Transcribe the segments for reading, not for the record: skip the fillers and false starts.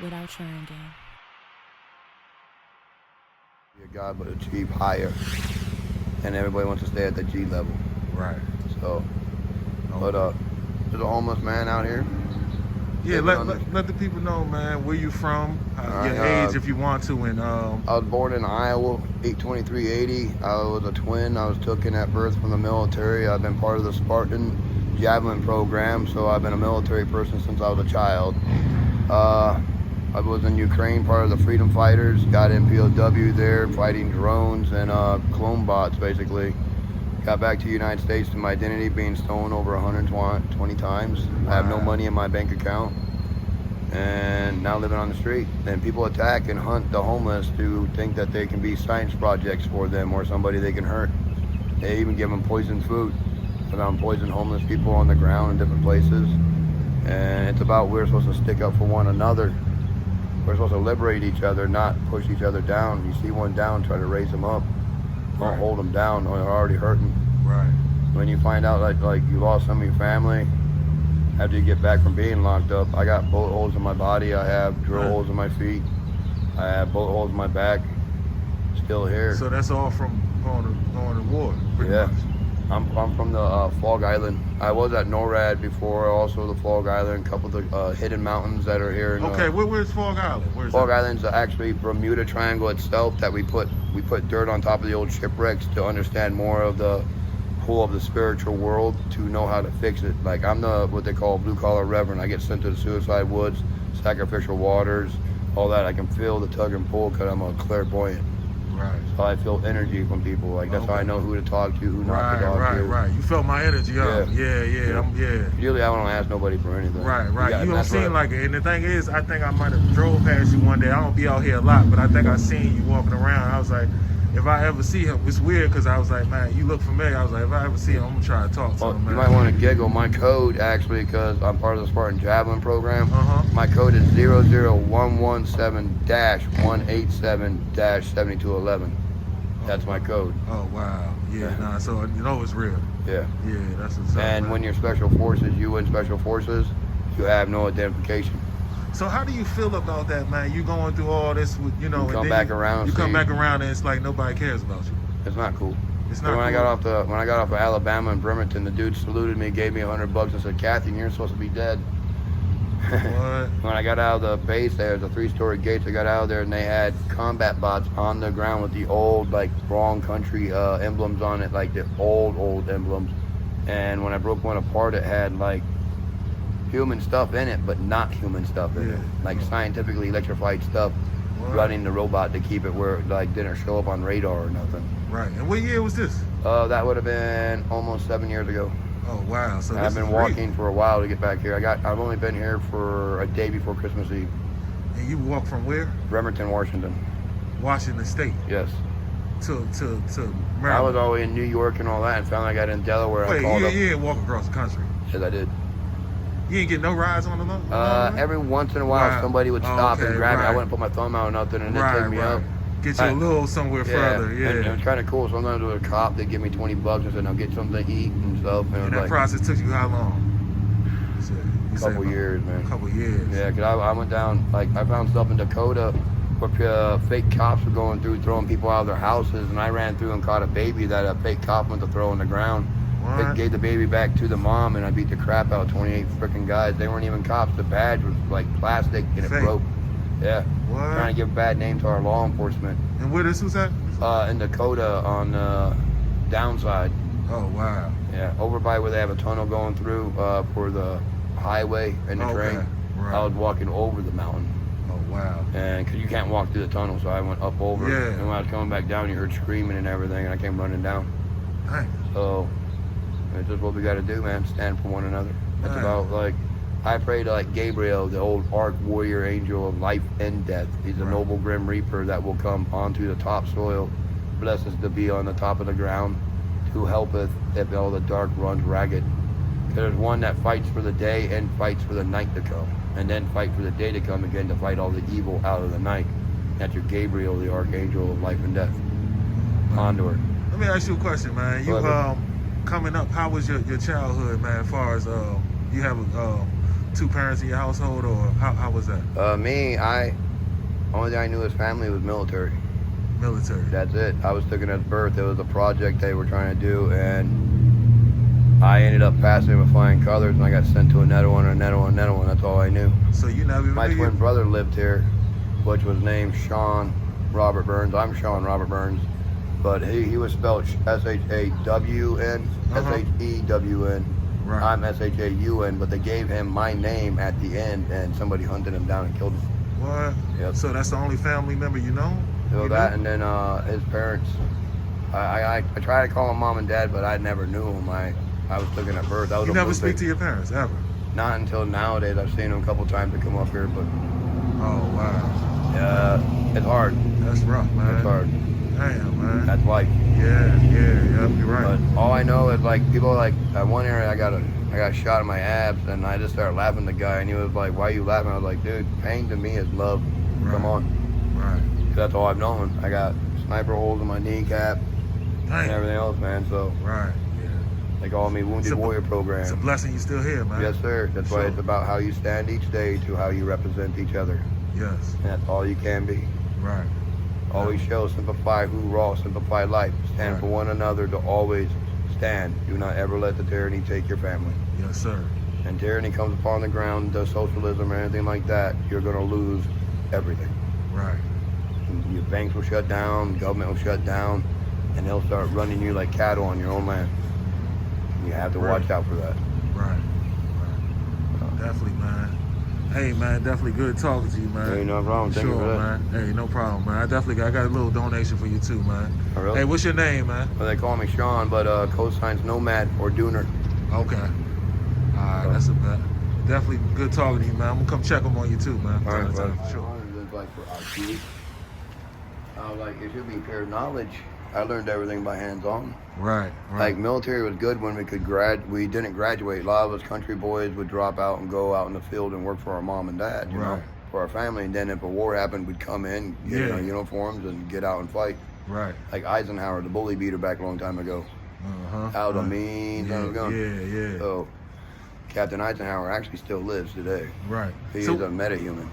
Withouttryin game. Be a God, but achieve higher, and everybody wants to stay at the G level. Right. So, but there's a homeless man out here. Yeah, let the people know, man, where you from, your age if you want to, and I was born in Iowa, 8/23/80. I was a twin. I was taken at birth from the military. I've been part of the Spartan javelin program, so I've been a military person since I was a child. I was in Ukraine, part of the freedom fighters, got in POW there, fighting drones and clone bots, basically. Got back to the United States to my identity being stolen over 120 times. Wow. I have no money in my bank account, and now living on the street. And people attack and hunt the homeless to think that they can be science projects for them or somebody they can hurt. They even give them poisoned food. I found poisoned homeless people on the ground in different places. And it's about we're supposed to stick up for one another. We're supposed to liberate each other, not push each other down. You see one down, try to raise them up. Don't hold them down, they're already hurting. Right. When you find out like you lost some of your family after you get back from being locked up, I got bullet holes in my body, I have drill holes in my feet, I have bullet holes in my back, still here. So that's all from going to war, pretty yeah. much. I'm from the Fog Island. I was at NORAD before, also the Fog Island, a couple of the hidden mountains that are here. Okay, where's Fog Island? Where's Fog that? Island's actually Bermuda Triangle itself that we put dirt on top of the old shipwrecks to understand more of the whole of the spiritual world, to know how to fix it. Like I'm what they call blue collar reverend. I get sent to the suicide woods, sacrificial waters, all that. I can feel the tug and pull because I'm a clairvoyant. Right. So I feel energy from people. Like that's how I know who to talk to, who not to talk to. Right. You felt my energy, huh? Yeah. Usually I don't ask nobody for anything. Right. You don't seem like it. And the thing is, I think I might have drove past you one day. I don't be out here a lot, but I think I seen you walking around. I was like, if I ever see him, it's weird because I was like, man, you look familiar. I was like, if I ever see him, I'm gonna try to talk to him, man. You might want to giggle. My code, actually, because I'm part of the Spartan Javelin program, my code is 00117-187-7211. That's my code. Oh, wow. Yeah, nah, so you know it's real. Yeah. Yeah, that's what's up, And man. when you're special forces, you in special forces, you have no identification. So how do you feel about that, man? You going through all this with, you know, You come back around and it's like nobody cares about you. It's not cool. It's not when cool. I got off of Alabama in Bremerton, the dude saluted me, gave me $100 and said, "Kathy, you're supposed to be dead." What? When I got out of the base, there's a 3-story gates. I got out of there and they had combat bots on the ground with the old, like, wrong country emblems on it, like the old emblems. And when I broke one apart, it had like human stuff in it, but not human stuff in it. Like scientifically electrified stuff running the robot to keep it where it like didn't show up on radar or nothing. Right. And what year was this? That would have been almost 7 years ago. Oh, wow. So I've been walking for a while to get back here. I've only been here for a day before Christmas Eve. And you walked from where? Bremerton, Washington. Washington State. Yes. To Maryland. I was all the way in New York and all that, and found I got in Delaware. Wait, I called up. You didn't walk across the country? Yes, I did. You didn't get no rides on the loan? Every once in a while, somebody would stop and grab me. I wouldn't put my thumb out or nothing, and they'd take me up. Get you a little somewhere further, yeah. And it was kind of cool. Sometimes with a cop, they'd give me $20 and said, "Now get something to eat and stuff." And that process took you how long? A couple years, man. A couple years. Yeah, because I went down, like, I found stuff in Dakota where fake cops were going through, throwing people out of their houses, and I ran through and caught a baby that a fake cop went to throw on the ground. They gave the baby back to the mom, and I beat the crap out of 28 freaking guys. They weren't even cops. The badge was like plastic, and it broke. Yeah. What? Trying to give a bad name to our law enforcement. And where this was at? In Dakota on the downside. Oh, wow. Yeah, over by where they have a tunnel going through for the highway and the train. Right. I was walking over the mountain. Oh, wow. And because you can't walk through the tunnel, so I went up over. Yeah. And when I was coming back down, you heard screaming and everything, and I came running down. Dang. So it's just what we got to do, man. Stand for one another. It's about, like, I pray to, like, Gabriel, the old arch warrior angel of life and death. He's a noble grim reaper that will come onto the top soil, blessed to be on the top of the ground, who helpeth if all the dark runs ragged. There's one that fights for the day and fights for the night to come, and then fight for the day to come again to fight all the evil out of the night. That's your Gabriel, the archangel of life and death. Condor. Let me ask you a question, man. You coming up, how was your childhood, man? As far as you have two parents in your household, or how was that? Only thing I knew his family was military. Military. That's it. I was taken at birth. It was a project they were trying to do, and I ended up passing with flying colors, and I got sent to another one, another one, another one. That's all I knew. So you never even My knew twin brother lived here, which was named Sean Robert Burns. I'm Sean Robert Burns, but he was spelled S-H-A-W-N, S-H-E-W-N. Right. I'm S-H-A-U-N, but they gave him my name at the end, and somebody hunted him down and killed him. What? Yep. So that's the only family member you know? So that, and then his parents, I tried to call them mom and dad, but I never knew them. I was looking at birth. You never speak to your parents, ever? Not until nowadays. I've seen them a couple times to come up here, but... Oh, wow. Yeah, it's hard. That's rough, man. It's hard. Damn, man. That's life. Yeah, you're right. But all I know is, like, people, like, at one area I got shot in my abs, and I just started laughing at the guy, and he was like, "Why are you laughing?" I was like, "Dude, pain to me is love. Right. Come on." Right. That's all I've known. I got sniper holes in my kneecap and everything else, man. So, right, yeah. They call me Wounded Warrior Program. It's a blessing you're still here, man. Yes, sir. That's why it's about how you stand each day to how you represent each other. Yes. And that's all you can be. Right. Always show, simplify, hoorah, simplify life. Stand for one another, to always stand. Do not ever let the tyranny take your family. Yes, sir. And tyranny comes upon the ground, does socialism or anything like that, you're going to lose everything. Right. And your banks will shut down, government will shut down, and they'll start running you like cattle on your own land. You have to watch out for that. Right. Definitely, man. Hey, man, definitely good talking to you, man. Hey, no problem. Thank you for that. Man. Hey, no problem, man. I got a little donation for you too, man. Oh, really? Hey, what's your name, man? Well, they call me Sean, but cosign's Nomad or Dooner. Okay. All right, that's a bet. Definitely good talking to you, man. I'm gonna come check them on you too, man. All right, bud. Sure. Like for our kids, it should be pure knowledge. I learned everything by hands-on. Right. Like military was good when we didn't graduate. A lot of us country boys would drop out and go out in the field and work for our mom and dad, you know, for our family. And then if a war happened, we'd come in, get our uniforms, and get out and fight. Right. Like Eisenhower, the bully beater back a long time ago. Out of mean son of a gun. Yeah. So Captain Eisenhower actually still lives today. Right. He's a metahuman.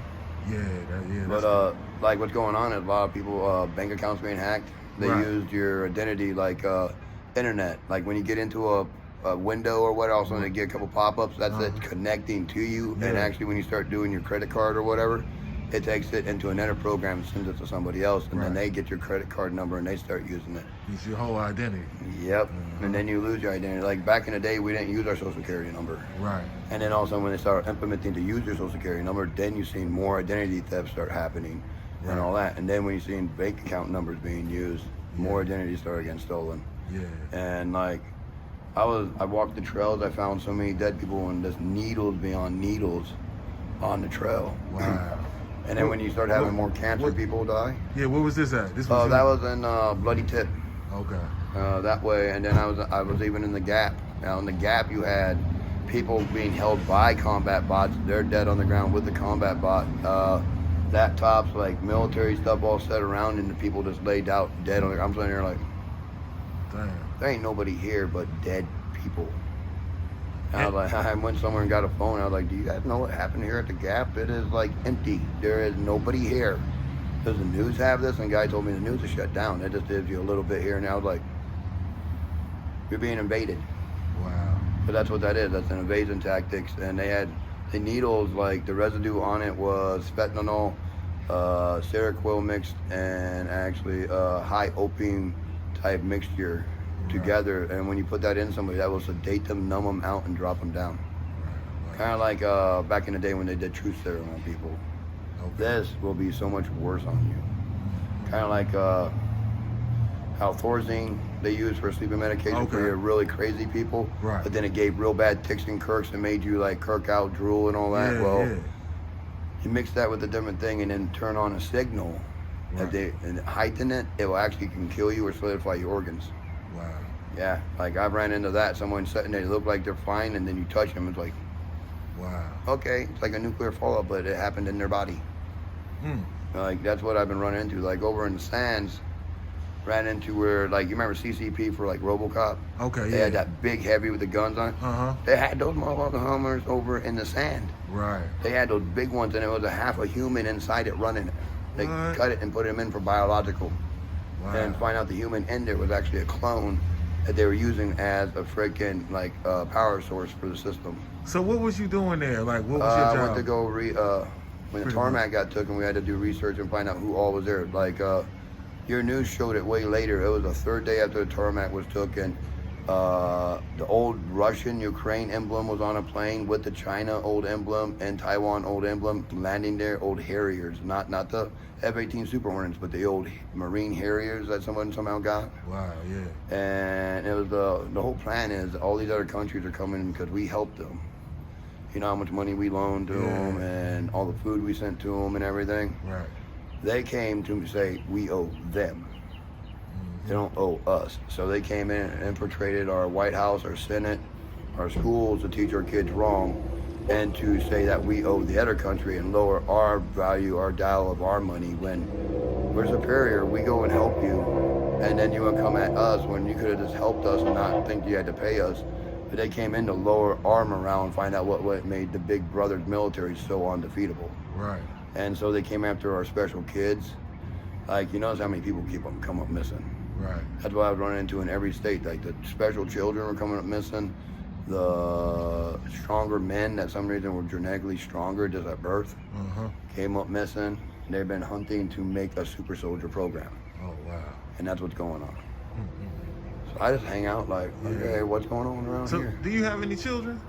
Yeah. But like what's going on is a lot of people, bank accounts being hacked. They used your identity like internet. Like when you get into a window or what, also they get a couple pop-ups. That's it connecting to you. And actually, when you start doing your credit card or whatever, it takes it into another program and sends it to somebody else, and then they get your credit card number and they start using it. It's your whole identity. Yep. And then you lose your identity. Like back in the day, we didn't use our social security number. Right. And then all of a sudden, when they start implementing to use your social security number, then you've seen more identity thefts start happening. And all that. And then when you're seeing bank account numbers being used, more identities started getting stolen. Yeah. And like, I walked the trails, I found so many dead people and just needles beyond needles on the trail. Wow. And then when you start having more cancer people die. Yeah, where was this at? This was that was in Bloody Tip. Okay. That way, and then I was even in the Gap. Now in the Gap you had people being held by combat bots. They're dead on the ground with the combat bot. Laptops, like military stuff all set around, and the people just laid out dead on the ground. I'm sitting here like, damn. There ain't nobody here but dead people. And I was like, I went somewhere and got a phone. I was like, do you guys know what happened here at the Gap? It is like empty. There is nobody here. Does the news have this? And the guy told me the news is shut down. It just gives you a little bit here. And I was like, you're being invaded. Wow. But that's what that is. That's an invasion tactics. And they had the needles, like the residue on it was fentanyl, Seroquel mixed, and actually high opium type mixture together. And when you put that in somebody, that will sedate them, numb them out, and drop them down. Kind of like back in the day when they did truth serum on people. This will be so much worse on you. Kind of like how Thorazine they use for sleeping medication for your really crazy people. Right. But then it gave real bad ticks and kirks and made you like kirk out, drool, and all that. You mix that with a different thing and then turn on a signal. If they and heighten it, it will actually can kill you or solidify your organs. Wow. Yeah, like I've ran into that. Someone sitting there, they look like they're fine, and then you touch them, it's like, wow. Okay, it's like a nuclear fallout, but it happened in their body. Like that's what I've been running into. Like over in the sands, ran into where, like, you remember CCP for like RoboCop? Okay, They had that big heavy with the guns on it. They had those motherfucking Hummers over in the sand. Right. They had those big ones, and it was a half a human inside it running it. They What? cut it and put him in for biological. Wow. And find out the human in there was actually a clone that they were using as a freaking like power source for the system. So what was you doing there? Like, what was your job? I went to go when the tarmac got taken, we had to do research and find out who all was there. Like your news showed it way later. It was the third day after the tarmac was taken. The old Russian Ukraine emblem was on a plane with the China old emblem and Taiwan old emblem landing there. Old Harriers, not the F-18 Super Hornets, but the old Marine Harriers that someone somehow got. Wow, yeah. And it was the whole plan is all these other countries are coming because we helped them. You know how much money we loaned to them and all the food we sent to them and everything. Right. They came to say we owe them. They don't owe us. So they came in and infiltrated our White House, our Senate, our schools to teach our kids wrong and to say that we owe the other country and lower our value, our dial of our money when we're superior. We go and help you, and then you want to come at us when you could have just helped us and not think you had to pay us. But they came in to lower our morale and find out what made the big brothers military so undefeatable. Right. And so they came after our special kids. Like, you notice how many people come up missing. Right. That's what I was running into in every state. Like the special children were coming up missing. The stronger men that some reason were genetically stronger just at birth came up missing. They've been hunting to make a super soldier program. Oh, wow. And that's what's going on. So I just hang out like, okay, what's going on around So, here? do you have any children?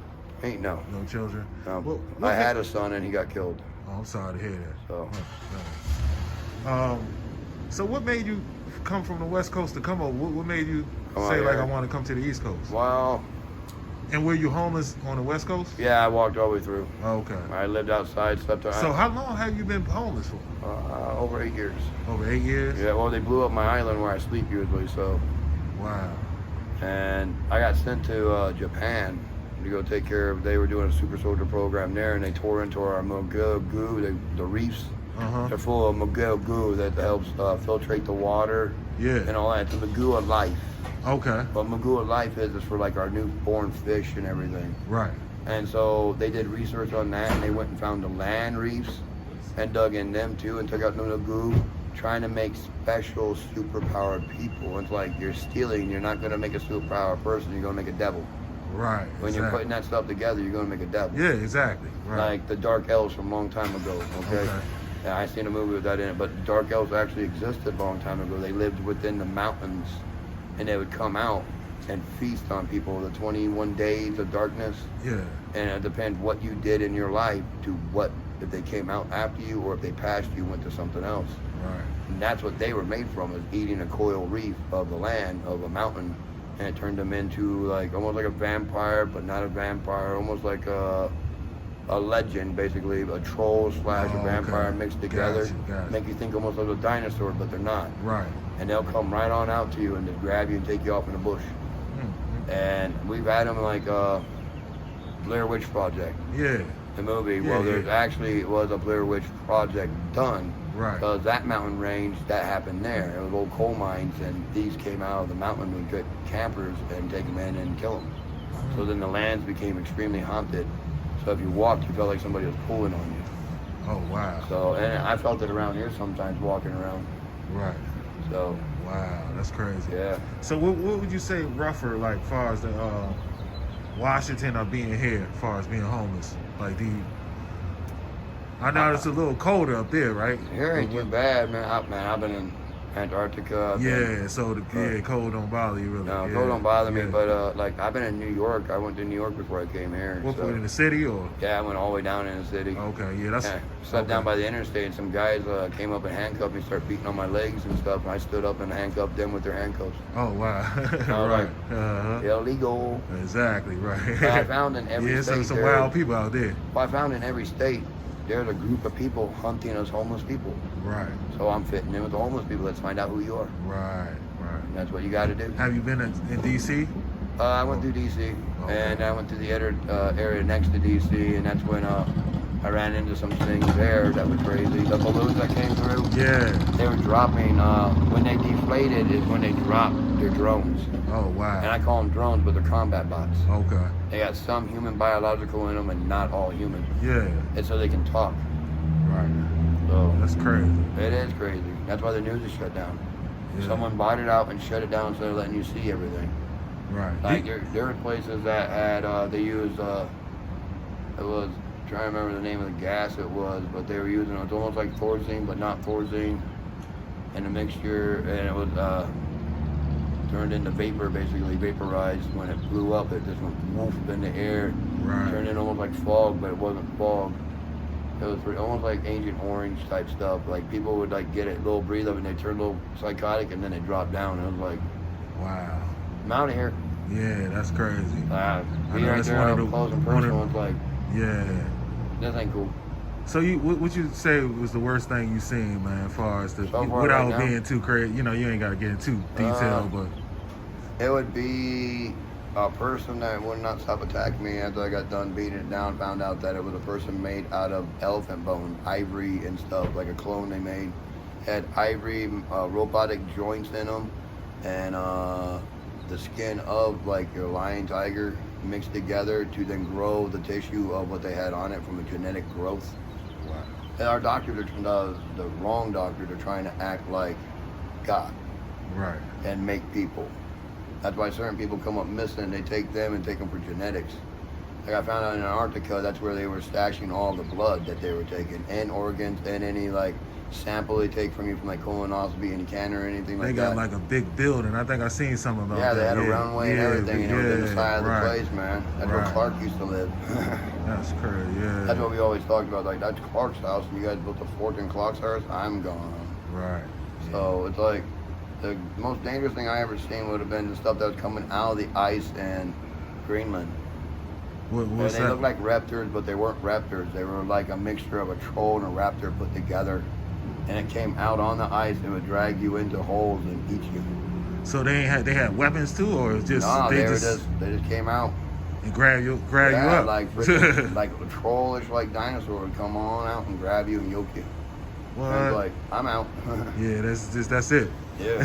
Ain't no. No children? No. Well, I had a son and he got killed. Oh, I'm sorry to hear that. So. So what made you come from the West Coast to come over? What made you Come say, out like, here. I want to come to the East Coast? Well, And were you homeless on the West Coast? yeah, I walked all the way through. Okay. I lived outside, slept out. So how long have you been homeless for? Over 8 years. Over 8 years? Yeah, well, they blew up my island where I sleep usually, so. Wow. And I got sent to Japan to go take care of, they were doing a super soldier program there, and they tore into our Mogul goo, the reefs. They're full of Mogul goo that helps filtrate the water and all that. It's the Mogul of life. Okay. What Mogul of life is for like our newborn fish and everything. Right. And so they did research on that, and they went and found the land reefs and dug in them too and took out the goo, trying to make special superpowered people. It's like you're stealing, you're not going to make a superpowered person, you're going to make a devil. Right. When you're putting that stuff together, you're going to make a devil. Yeah, exactly. Right. Like the Dark Elves from a long time ago, okay? Yeah, I seen a movie with that in it, but Dark Elves actually existed a long time ago. They lived within the mountains, and they would come out and feast on people the 21 days of darkness. Yeah. And it depends what you did in your life to what, if they came out after you or if they passed you, went to something else. Right. And that's what they were made from, is eating a coral reef of the land, of a mountain, and it turned them into like almost like a vampire, but not a vampire, almost like a legend, basically, a troll slash a vampire mixed together. Gotcha. Make you think almost of a dinosaur, but they're not. Right. And they'll come right on out to you and just grab you and take you off in the bush. And we've had them like Blair Witch Project. Yeah. The movie. Well, there actually was a Blair Witch Project done. Right. Because that mountain range, that happened there. It was old coal mines, and these came out of the mountain and get campers and take them in and kill them. So then the lands became extremely haunted. So if you walked, you felt like somebody was pulling on you. Oh, wow. So, and I felt it around here sometimes walking around. Right. So. Wow, that's crazy. Yeah. So what would you say rougher, like, far as the Washington or being here, as far as being homeless? Like, I know it's a little colder up there, right? Here ain't too bad, man. I've been in Antarctica. So the cold don't bother you really. No, cold don't bother me, but like I've been in New York. I went to New York before I came here. What, in the city or? Yeah, I went all the way down in the city. Okay, yeah, that's. Slept down by the interstate, and some guys came up and handcuffed me, started beating on my legs and stuff. And I stood up and handcuffed them with their handcuffs. Oh wow! Right. Illegal. Exactly right. But I found in every state. Yeah, some wild people out there. Well, I found in every state there's a group of people hunting us homeless people. Right. So I'm fitting in with the homeless people. Let's find out who you are. Right. And that's what you got to do. Have you been in D.C.? I went through D.C. and I went to the other area next to D.C. and that's when I I ran into some things there that was crazy. The balloons that came through, Yeah. they were dropping, when they deflated is when they dropped their drones. Oh, wow. And I call them drones, but they're combat bots. Okay. They got some human biological in them and not all human. Yeah. And so they can talk. Right. So That's crazy. it is crazy. That's why the news is shut down. Yeah. Someone bought it out and shut it down instead of letting you see everything. Right. Like there were places that had they used it was I'm trying to remember the name of the gas it was, but they were using it's almost like Thorazine but not Thorazine, and a mixture, and it was turned into vapor, basically vaporized. When it blew up, it just went woof in the air, Right. turned into almost like fog, but it wasn't fog. It was almost like Agent Orange type stuff. Like people would like get it, little breathe up, and they turn a little psychotic, and then they drop down. It was like, Wow. I'm out of here. Yeah, that's crazy. Being know right that's there one up of the- close and one of personal, the- it's like, Yeah. this ain't cool. So what you say was the worst thing you seen, man, as far as the, So far without right now? being too crazy, you know, you ain't got to get into detail, but It would be a person that would not stop attacking me after I got done beating it down. Found out that it was a person made out of elephant bone, ivory and stuff, like a clone they made. Had ivory, robotic joints in them, and the skin of like your lion, tiger mixed together to then grow the tissue of what they had on it from a genetic growth. wow. And our doctors are the wrong doctors are trying to act like God Right. and make people. That's why certain people come up missing. They take them and take them for genetics. Like I found out in Antarctica, that's where they were stashing all the blood that they were taking, and organs, and any like sample they take from you from like colonoscopy, any cancer or anything They like got that. like a big building. I think I seen something about Yeah, that. they had a runway and everything, and it was in the side of the right. place, man. That's where Right. Clark used to live. That's crazy, yeah. That's what we always talked about. Like, that's Clark's house, and you guys built a fort in Clark's house. I'm gone. Right. So it's like the most dangerous thing I ever seen would have been the stuff that was coming out of the ice in Greenland. And What's they that? looked like raptors, but they weren't raptors. They were like a mixture of a troll and a raptor put together. And it came out on the ice and would drag you into holes and eat you. So they had weapons too, or it's just No, they they just just came out. and grab you Yeah, up? like freaking, like a trollish like dinosaur would come on out and grab you and yoke you. What? And it's like, I'm out. Yeah, that's it. Yeah.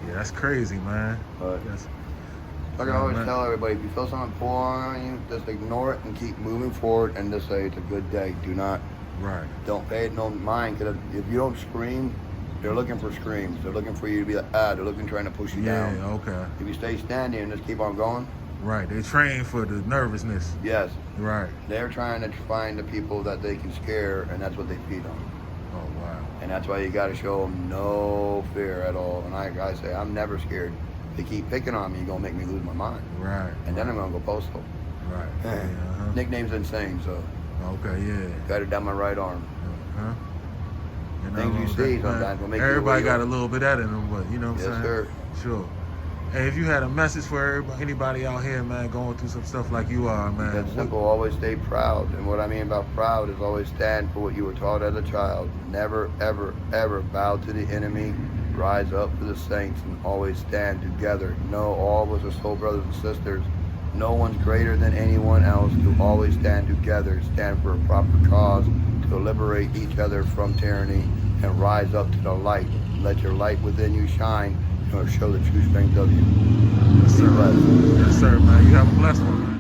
Yeah, that's crazy, man. But That's, like I always tell everybody, if you feel something pull on you, just ignore it and keep moving forward and just say it's a good day. Do not, right. don't pay it no mind, because if you don't scream, they're looking for screams. They're looking for you to be like, they're looking, trying to push you Yeah, down. okay. If you stay standing and just keep on going, Right. They train for the nervousness. yes, Right. they're trying to find the people that they can scare, and that's what they feed on. Oh, wow. And that's why you got to show them no fear at all. And I say, I'm never scared. If they keep picking on me, you're going to make me lose my mind. Right. And then I'm going to go postal. Right. Yeah, uh-huh. Nickname's insane, so Okay, yeah. got it down my right arm. Uh-huh. You Things you see man, sometimes will make you everybody got a wiggle. little bit of that in them, but you know what I'm Yes, saying? sir. Sure. Hey, if you had a message for anybody out here, man, going through some stuff like you are, man. That's simple. Always stay proud. And what I mean about proud is always stand for what you were taught as a child. Never, ever, ever bow to the enemy. Rise up for the saints and always stand together. Know all of us are soul brothers and sisters. No one's greater than anyone else. To always stand together. Stand for a proper cause. To liberate each other from tyranny and rise up to the light. Let your light within you shine and show the true strength of you. Yes, sir. Be blessed. Yes, sir, man. You have a blessed one.